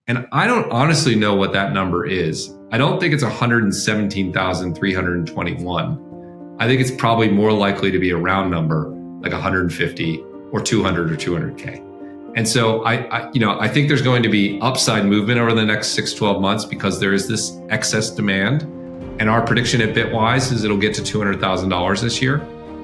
And I don't honestly know what that number is. I don't think it's 117,321. I think it's probably more likely to be a round number, like 150 or 200 or 200K. And so I think there's going to be upside movement over the next 6-12 months because there is this excess demand. And our prediction at Bitwise is it'll get to $200,000 this year.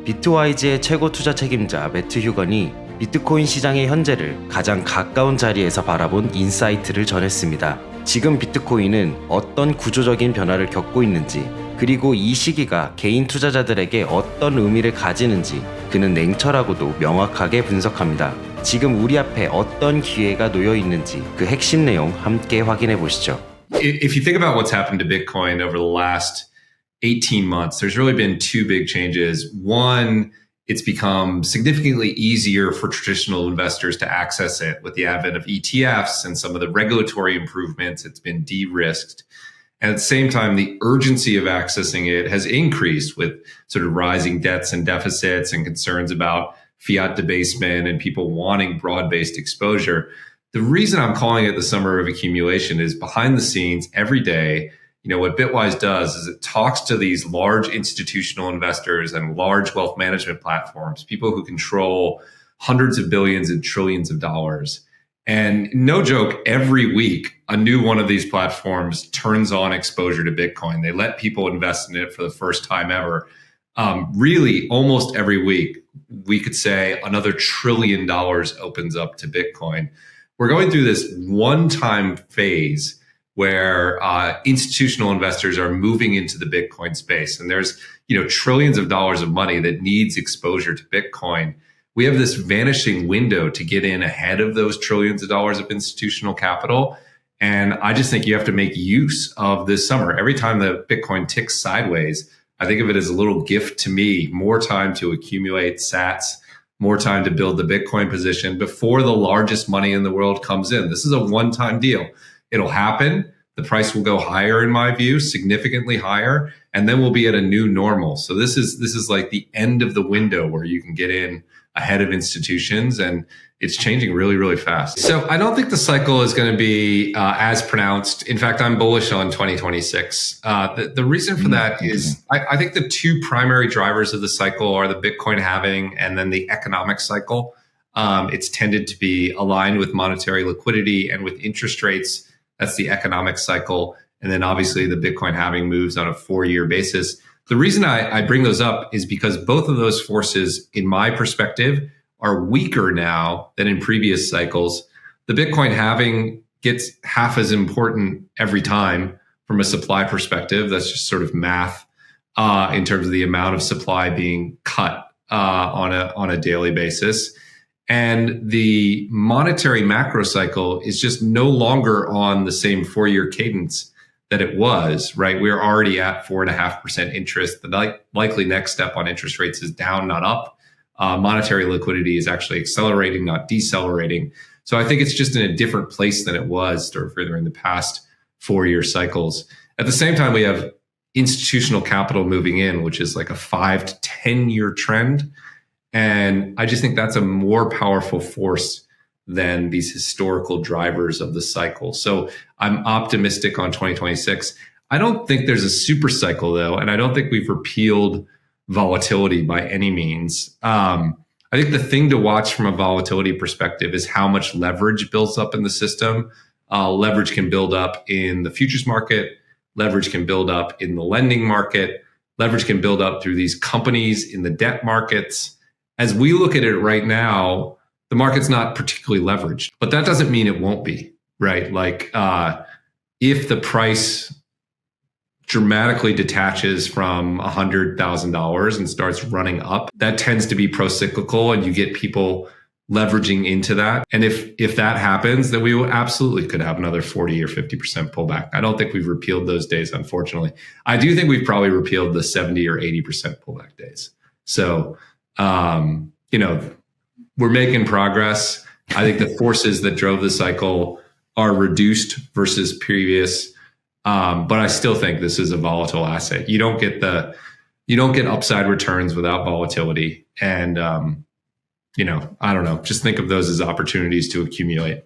비트와이즈의 최고 투자 책임자 매트 휴건이 비트코인 시장의 현재를 가장 가까운 자리에서 바라본 인사이트를 전했습니다. 지금 비트코인은 어떤 구조적인 변화를 겪고 있는지, 그리고 이 시기가 개인 투자자들에게 어떤 의미를 가지는지 그는 냉철하고도 명확하게 분석합니다. 지금 우리 앞에 어떤 기회가 놓여 있는지 그 핵심 내용 함께 확인해 보시죠. If you think about what's happened to Bitcoin over the last 18 months, there's really been two big changes. One, it's become significantly easier for traditional investors to access it with the advent of ETFs and some of the regulatory improvements. It's been de-risked. And at the same time, the urgency of accessing it has increased with sort of rising debts and deficits and concerns about fiat debasement and people wanting broad-based exposure. The reason I'm calling it the summer of accumulation is behind the scenes every day. What Bitwise does is it talks to these large institutional investors and large wealth management platforms, people who control hundreds of billions and trillions of dollars. And no joke, every week, a new one of these platforms turns on exposure to Bitcoin. They let people invest in it for the first time ever. Really, almost every week, we could say another $1 trillion opens up to Bitcoin. We're going through this one-time phase where institutional investors are moving into the Bitcoin space. And there's trillions of dollars of money that needs exposure to Bitcoin. We have this vanishing window to get in ahead of those trillions of dollars of institutional capital. And I just think you have to make use of this summer. Every time the Bitcoin ticks sideways, I think of it as a little gift to me, more time to accumulate sats, more time to build the Bitcoin position before the largest money in the world comes in. This is a one-time deal. It'll happen. The price will go higher, in my view, significantly higher, and then we'll be at a new normal. So this is like the end of the window where you can get in ahead of institutions, and it's changing really, really fast. So I don't think the cycle is going to be as pronounced. In fact, I'm bullish on 2026. The reason for that is I think the two primary drivers of the cycle are the Bitcoin halving and then the economic cycle. It's tended to be aligned with monetary liquidity and with interest rates. That's the economic cycle. And then obviously the Bitcoin halving moves on a 4-year basis. The reason I bring those up is because both of those forces, in my perspective, are weaker now than in previous cycles. The Bitcoin halving gets half as important every time from a supply perspective. That's just sort of math in terms of the amount of supply being cut on a daily basis. And the monetary macro cycle is just no longer on the same 4-year cadence that it was, right? We're already at 4.5% interest. The likely next step on interest rates is down, not up. Monetary liquidity is actually accelerating, not decelerating. So I think it's just in a different place than it was during the past 4-year cycles. At the same time, we have institutional capital moving in, which is like a 5 to 10-year trend. And I just think that's a more powerful force than these historical drivers of the cycle. So I'm optimistic on 2026. I don't think there's a super cycle, though, and I don't think we've repealed volatility by any means. I think the thing to watch from a volatility perspective is how much leverage builds up in the system. Leverage can build up in the futures market. Leverage can build up in the lending market. Leverage can build up through these companies in the debt markets. As we look at it right now, the market's not particularly leveraged, but that doesn't mean it won't be, right? Like if the price dramatically detaches from $100,000 and starts running up, that tends to be pro-cyclical and you get people leveraging into that. And if that happens, then we will absolutely could have another 40 or 50% pullback. I don't think we've repealed those days, unfortunately. I do think we've probably repealed the 70 or 80% pullback days. So, we're making progress. I think the forces that drove the cycle are reduced versus previous. But I still think this is a volatile asset. You don't get upside returns without volatility. And, I don't know, just think of those as opportunities to accumulate.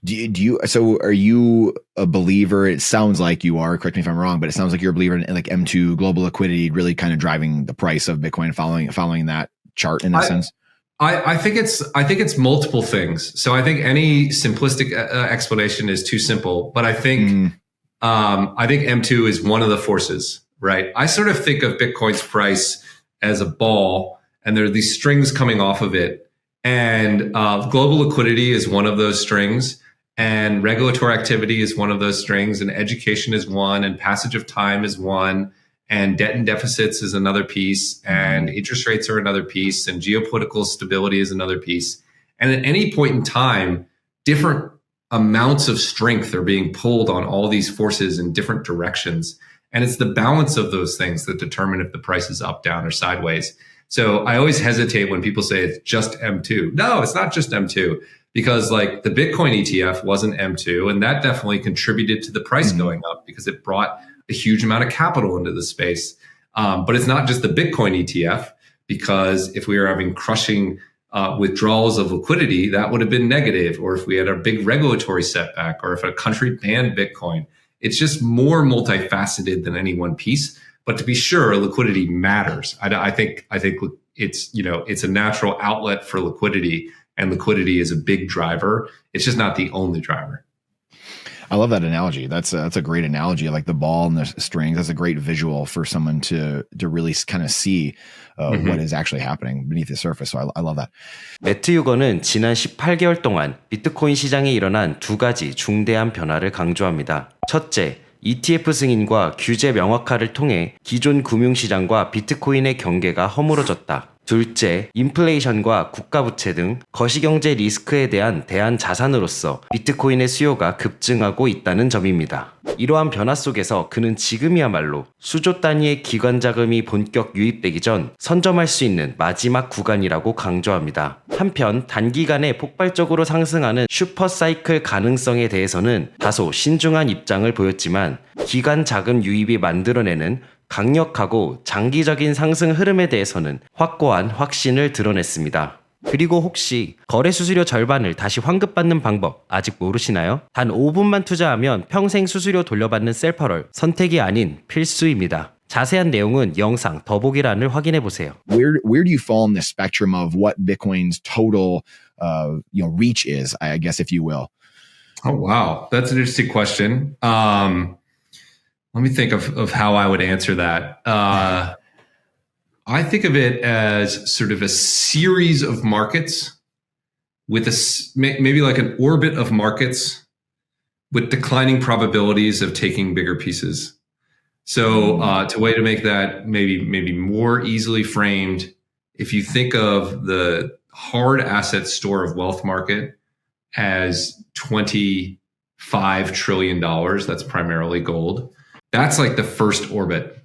So are you a believer? It sounds like you are, correct me if I'm wrong, but it sounds like you're a believer in like M2 global liquidity, really kind of driving the price of Bitcoin, following that chart in a sense. I think it's multiple things. So I think any simplistic explanation is too simple, but I think M2 is one of the forces, right? I sort of think of Bitcoin's price as a ball, and there are these strings coming off of it, and global liquidity is one of those strings. And regulatory activity is one of those strings, and education is one, and passage of time is one, and debt and deficits is another piece, and interest rates are another piece, and geopolitical stability is another piece. And at any point in time, different amounts of strength are being pulled on all these forces in different directions. And it's the balance of those things that determine if the price is up, down, or sideways. So I always hesitate when people say it's just M2. No, it's not just M2. Because like the Bitcoin ETF wasn't M2, and that definitely contributed to the price going up because it brought a huge amount of capital into the space. But it's not just the Bitcoin ETF, because if we were having crushing withdrawals of liquidity, that would have been negative. Or if we had a big regulatory setback, or if a country banned Bitcoin, it's just more multifaceted than any one piece. But to be sure, liquidity matters. I think it's it's a natural outlet for liquidity. And liquidity is a big driver. It's just not the only driver. I love that analogy. That's a great analogy. Like the ball and the strings. That's a great visual for someone to really kind of see what is actually happening beneath the surface. So I love that. 매트 유건은 지난 18개월 동안 비트코인 시장에 일어난 두 가지 중대한 변화를 강조합니다. 첫째, ETF 승인과 규제 명확화를 통해 기존 금융시장과 비트코인의 경계가 허물어졌다. 둘째, 인플레이션과 국가부채 등 거시경제 리스크에 대한 대안 자산으로서 비트코인의 수요가 급증하고 있다는 점입니다. 이러한 변화 속에서 그는 지금이야말로 수조 단위의 기관 자금이 본격 유입되기 전 선점할 수 있는 마지막 구간이라고 강조합니다. 한편 단기간에 폭발적으로 상승하는 슈퍼사이클 가능성에 대해서는 다소 신중한 입장을 보였지만 기관 자금 유입이 만들어내는 강력하고 장기적인 상승 흐름에 대해서는 확고한 확신을 드러냈습니다. 그리고 혹시 거래 수수료 절반을 다시 환급받는 방법 아직 모르시나요? 단 5분만 투자하면 평생 수수료 돌려받는 셀퍼럴, 선택이 아닌 필수입니다. 자세한 내용은 영상 더보기란을 확인해 보세요. Where do you fall in the spectrum of what Bitcoin's total reach is, I guess, if you will? Oh wow, that's an interesting question. Let me think of how I would answer that. I think of it as sort of a series of markets with maybe like an orbit of markets with declining probabilities of taking bigger pieces. So to way to make that maybe more easily framed, if you think of the hard asset store of wealth market as $25 trillion, that's primarily gold. That's like the first orbit.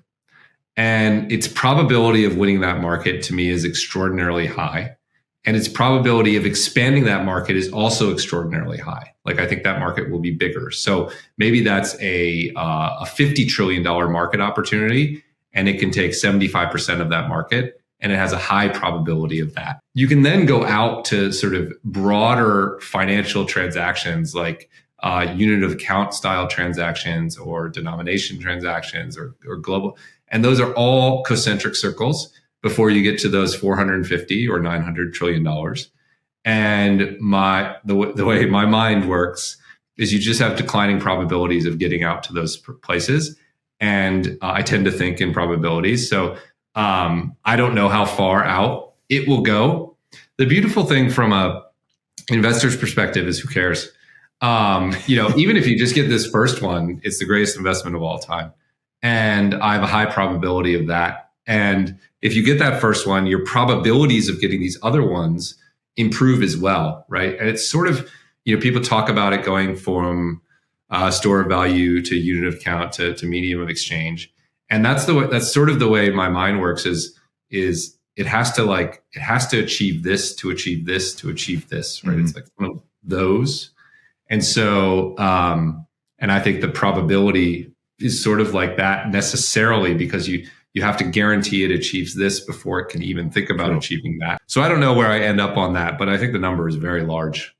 And its probability of winning that market to me is extraordinarily high. And its probability of expanding that market is also extraordinarily high. Like I think that market will be bigger. So maybe that's a $50 trillion market opportunity, and it can take 75% of that market, and it has a high probability of that. You can then go out to sort of broader financial transactions like unit of account style transactions or denomination transactions or global. And those are all concentric circles before you get to those 450 or $900 trillion. And the way my mind works is you just have declining probabilities of getting out to those places. And I tend to think in probabilities. So I don't know how far out it will go. The beautiful thing from a investor's perspective is who cares? Even if you just get this first one, it's the greatest investment of all time. And I have a high probability of that. And if you get that first one, your probabilities of getting these other ones improve as well, right? And it's sort of, people talk about it going from store of value to unit of account to medium of exchange. And that's sort of the way my mind works is it has to achieve this to achieve this to achieve this, right? Mm-hmm. It's like one of those. And so, and I think the probability is sort of like that necessarily because you have to guarantee it achieves this before it can even think about achieving that. So I don't know where I end up on that, but I think the number is very large.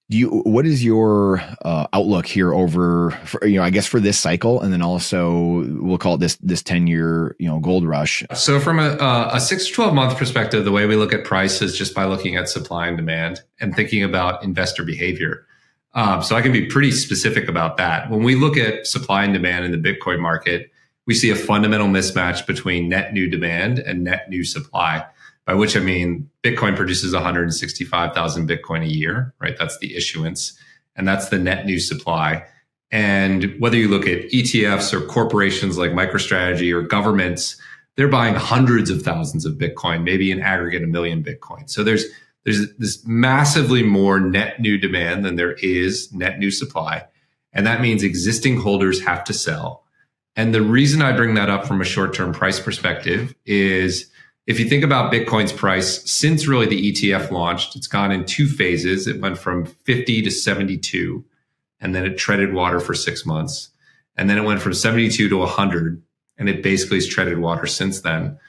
What is your outlook here over, I guess for this cycle, and then also we'll call it this 10-year, gold rush? So from a 6 to 12 month perspective, the way we look at price is just by looking at supply and demand and thinking about investor behavior. So I can be pretty specific about that. When we look at supply and demand in the Bitcoin market, we see a fundamental mismatch between net new demand and net new supply. By which I mean, Bitcoin produces 165,000 Bitcoin a year, right? That's the issuance, and that's the net new supply. And whether you look at ETFs or corporations like MicroStrategy or governments, they're buying hundreds of thousands of Bitcoin, maybe in aggregate 1 million Bitcoin. So there's this massively more net new demand than there is net new supply. And that means existing holders have to sell. And the reason I bring that up from a short-term price perspective is, if you think about Bitcoin's price, since really the ETF launched, it's gone in 2 phases. It went from 50 to 72, and then it treaded water for 6 months. And then it went from 72 to 100, and it basically has treaded water since then.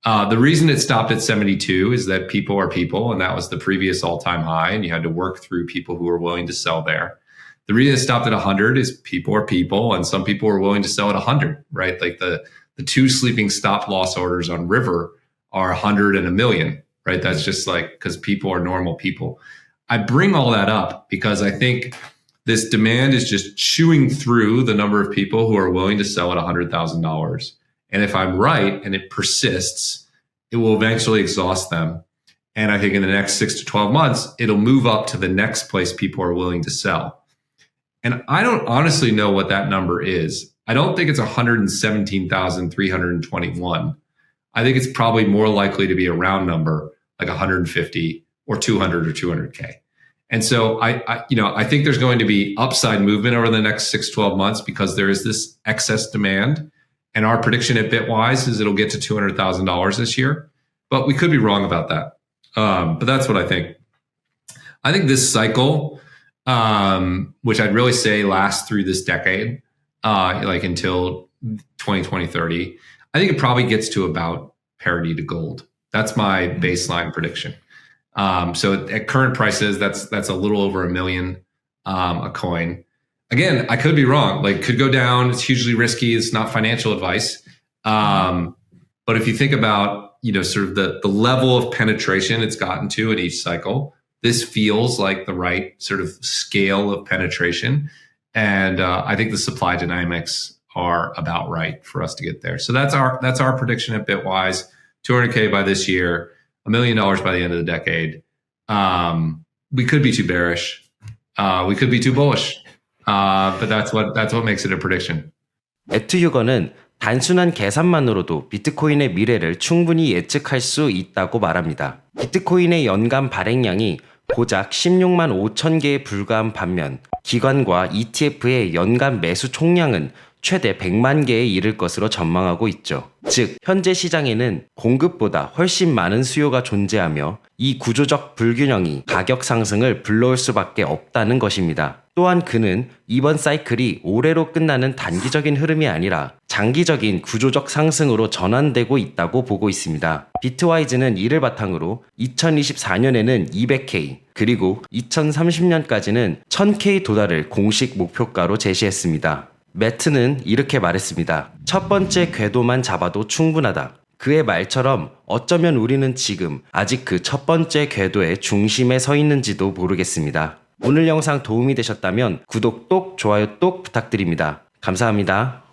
The reason it stopped at 72 is that people are people, and that was the previous all-time high, and you had to work through people who were willing to sell there. The reason it stopped at 100 is people are people, and some people were willing to sell at 100, right? Like the 2 sleeping stop loss orders on River are 100 and 1 million, right? That's just like, because people are normal people. I bring all that up because I think this demand is just chewing through the number of people who are willing to sell at $100,000. And if I'm right and it persists, it will eventually exhaust them. And I think in the next 6 to 12 months, it'll move up to the next place people are willing to sell. And I don't honestly know what that number is. I don't think it's 117,321. I think it's probably more likely to be a round number, like 150 or 200 or 200K. And so I think there's going to be upside movement over the next 6, 12 months because there is this excess demand. And our prediction at Bitwise is it'll get to $200,000 this year, but we could be wrong about that. But that's what I think. I think this cycle, which I'd really say lasts through this decade, like until 2020, 30, I think it probably gets to about parity to gold. That's my baseline prediction. So at current prices, that's a little over $1 million a coin. Again, I could be wrong. Like, could go down. It's hugely risky. It's not financial advice. But if you think about sort of the level of penetration it's gotten to in each cycle, this feels like the right sort of scale of penetration. And I think the supply dynamics are about right for us to get there. So that's our prediction at Bitwise. 200K by this year, $1 million by the end of the decade. We could be too bearish. We could be too bullish. But that's what makes it a prediction. 매튜 단순한 계산만으로도 비트코인의 미래를 충분히 예측할 수 있다고 말합니다. 비트코인의 연간 발행량이 고작 16만 5천 개에 불과한 반면 기관과 ETF의 연간 매수 총량은 최대 100만 개에 이를 것으로 전망하고 있죠. 즉, 현재 시장에는 공급보다 훨씬 많은 수요가 존재하며 이 구조적 불균형이 가격 상승을 불러올 수밖에 없다는 것입니다. 또한 그는 이번 사이클이 올해로 끝나는 단기적인 흐름이 아니라 장기적인 구조적 상승으로 전환되고 있다고 보고 있습니다. 비트와이즈는 이를 바탕으로 2024년에는 200K, 그리고 2030년까지는 1000K 도달을 공식 목표가로 제시했습니다. 매트는 이렇게 말했습니다. 첫 번째 궤도만 잡아도 충분하다. 그의 말처럼 어쩌면 우리는 지금 아직 그 첫 번째 궤도의 중심에 서 있는지도 모르겠습니다. 오늘 영상 도움이 되셨다면 구독 똑, 좋아요 똑 부탁드립니다. 감사합니다.